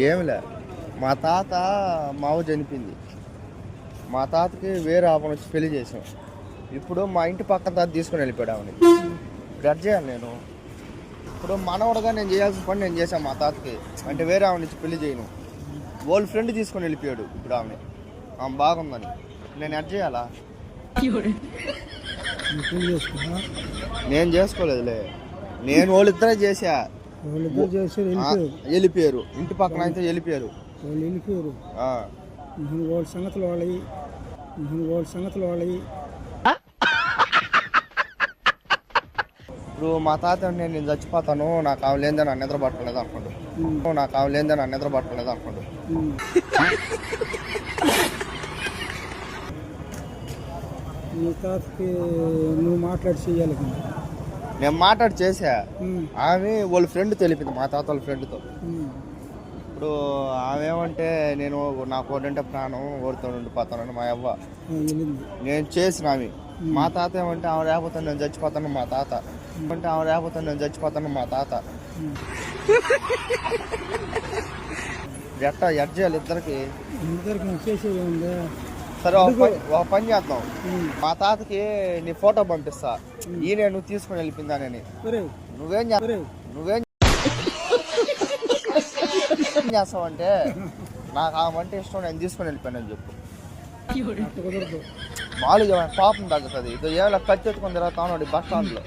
ఏమిలే మా తాత మావ చనిపోయింది. మా తాతకి వేరే ఆపణ వచ్చి పెళ్లి చేసాం. ఇప్పుడు మా ఇంటి పక్కన తాత తీసుకుని వెళ్ళిపోయాడు ఆమెని. ఇప్పుడు ఎట్ చేయాలి నేను? ఇప్పుడు మనవడగా నేను చేయాల్సిన పని నేను చేశాను మా తాతకి. అంటే వేరే ఆమె నుంచి పెళ్లి చేయను. వాళ్ళ ఫ్రెండ్ తీసుకొని వెళ్ళిపోయాడు ఇప్పుడు ఆమె బాగుందని. నేను ఎట్ చేయాలా? నేను చేసుకోలేదులే. నేను వాళ్ళిద్దరే చేసా. వెళ్ళిపోయారు. ఇంటి పక్కన అయితే వెళ్ళిపోయారు. వాళ్ళ సంగతులు వాళ్ళవి. ఇప్పుడు మా తాత నేను చచ్చిపోతాను, నాకు ఆమె లేదని నన్ను నిద్రపట్టలేదు అనుకోండి. నీ తాతకి నువ్వు మాట్లాడి చెయ్యాలి. నేను మాట్లాడి చేసా. ఆమె వాళ్ళ ఫ్రెండ్ తెలిపింది, మా తాత వాళ్ళ ఫ్రెండ్తో. ఇప్పుడు ఆమె ఏమంటే నేను నాకు ఓడంటే ప్రాణం, ఓడితో ఉండిపోతానని మా అవ్వ. నేను చేసిన ఆమె. మా తాత ఏమంటే ఆమె లేకపోతే నేను చచ్చిపోతాను మా తాత. ఎట్ట చేయాలి ఇద్దరికి? సరే ఒక పని చేద్దాం. మా తాతకి నీ ఫోటో పంపిస్తా, ఈయన నువ్వు తీసుకుని వెళ్ళిపోయిందానని. నువ్వేం చేస్తావంటే నాకు ఆమె ఇష్టం, నేను తీసుకుని వెళ్ళిపోయానని చెప్పు. మామూలుగా పాపం తగ్గుతుంది. ఇది ఏమైనా కత్తి ఎత్తుకొని తిరుగుతాను బస్ స్టాండ్లో.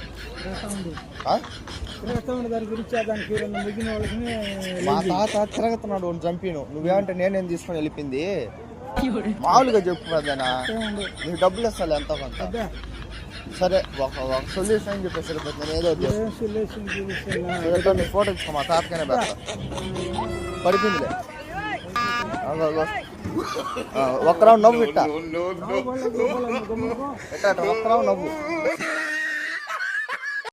మా తాత తిరుగుతున్నాడు, వాడిని చంపిను. నువ్వేమంటే నేనేం తీసుకొని వెళ్ళిపోయింది. మామూలుగా చెప్పు కదనా, నీకు డబ్బులు ఇస్తాను ఎంతో కొంత. సరే ఒక సొల్యూషన్ అని చెప్పేసి సరిపోతుంది. నేను ఏదో నీ ఫోటో ఇచ్చుకో, మా తాతకైనా పెడతా. పడిపోయిందిలే. ఒక్క రౌండ్ నవ్వు ఇట్ట ఒక్క రౌండ్ నవ్వు.